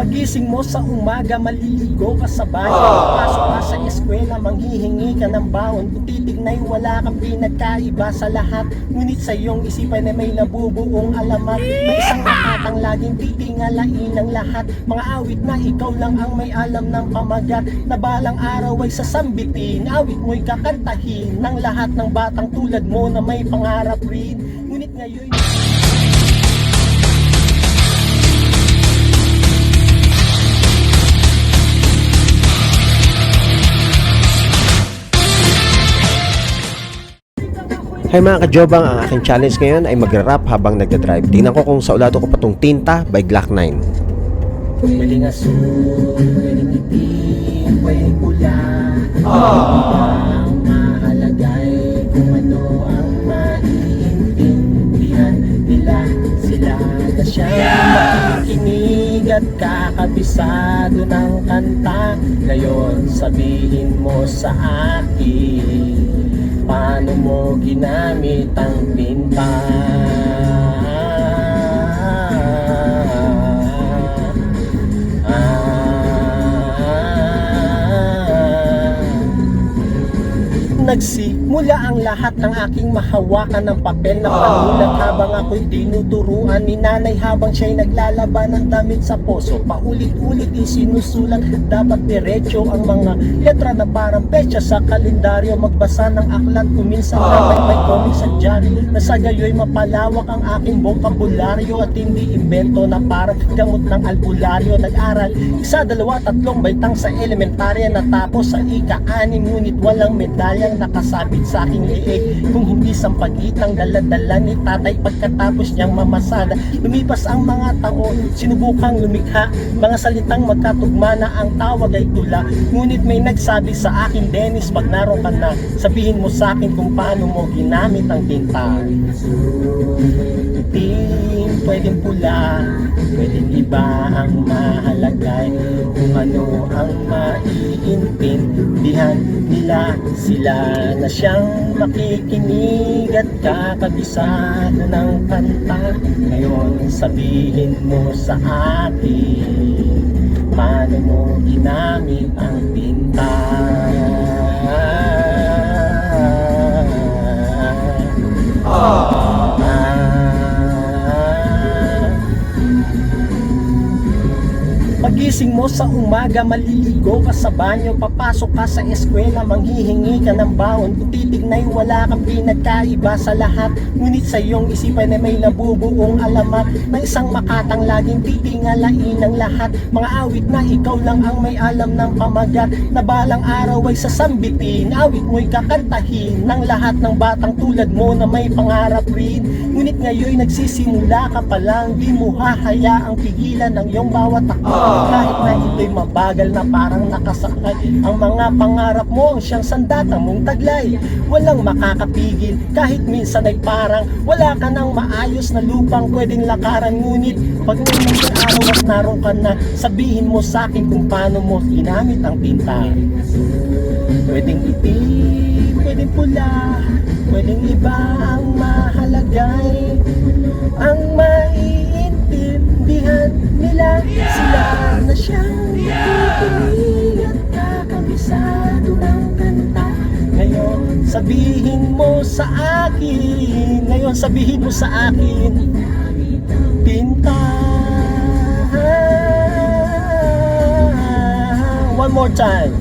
Pagising mo sa umaga, maliligo ka sa banyo. Pasok ka sa eskwela, manghihingi ka ng baon. Kung titignan wala kang pinagkaiba sa lahat, ngunit sa iyong isipan na may nabubuong alamat. May isang makatang laging titingalain ng lahat. Mga awit na ikaw lang ang may alam ng pamagat, na balang araw ay sasambitin. Awit mo'y kakantahin ng lahat ng batang tulad mo na may pangarap rin. Ngunit ngayon Hi mga kajobang, ang aking challenge ngayon ay magra-rap habang nagdadrive. Tingnan ko kung sa ulato ko pa tong Tinta by Glock 9. pwedeng asul, pwedeng itim, pwedeng pula. Ang mahalagay kung ano ang maiintindihan nila. Sila na siyang makikinig at kakabisado ng kanta. Ngayon sabihin mo sa akin, paano mo ginamit ang tinta? Nagsimula ang lahat ng aking mahawakan ng papel na panulat habang ako'y tinuturuan ni nanay habang siya'y naglalaban ng damit sa poso. Paulit-ulit isinusulat, dapat diretso ang mga letra na parang petsa sa kalendaryo. Magbasa ng aklat, kuminsan na may comic sa diary, na sa gayo'y mapalawak ang aking bokabularyo at hindi imbento na parang gamot ng albularyo. Nag-aral, 1, 2, 3 baitang sa elementarya, natapos sa ika-6, ngunit walang medalyang nakasabit sa aking liig. Kung hindi sampaghitang dala-dala ni tatay pagkatapos niyang mamasada. Lumipas ang mga taon, sinubukang lumikha, mga salitang magkatugma na ang tawag ay tula. Ngunit may nagsabi sa akin, Dennis, pag naroon ka na, sabihin mo sa akin kung paano mo ginamit ang tinta. Itim, pwedeng pula, pwedeng iba ang mahalagay. Kung ano ang maiintindihan nila, sila na siyang makikinig at kakabisado ng kanta. Ngayon sabihin mo sa akin, paano mo ginamit ang tinta? Pagising mo sa umaga, maliligo ka sa banyo. Papasok ka sa eskwela, manghihingi ka ng baon. Kung titignan wala kang pinagkaiba sa lahat, ngunit sa iyong isipan na may nabubuong alamat. Na isang makatang laging titingalain ng lahat. Mga awit na ikaw lang ang may alam ng pamagat, na balang araw ay sasambitin. Awit mo'y kakantahin ng lahat ng batang tulad mo na may pangarap rin. Ngunit ngayon nagsisimula ka pa lang, di mo hahayaang pigilan ang iyong bawat takbo. Kahit na ito'y mabagal na parang nakasakay, ang mga pangarap mo ang siyang sandata mong taglay. Walang makakapigil, kahit minsan ay parang wala ka ng maayos na lupang pwedeng lakaran. Ngunit pag naman ng araw at naroon ka na, sabihin mo sa akin kung paano mo ginamit ang tinta. Pwedeng itim, pwedeng pula, pwedeng iba ang mahalagay. Ang maiintindihan nila, sila na siyang nakikinig at kakabisado ng kanta. Ngayon sabihin mo sa akin, ngayon sabihin mo sa akin, tinta. One more time.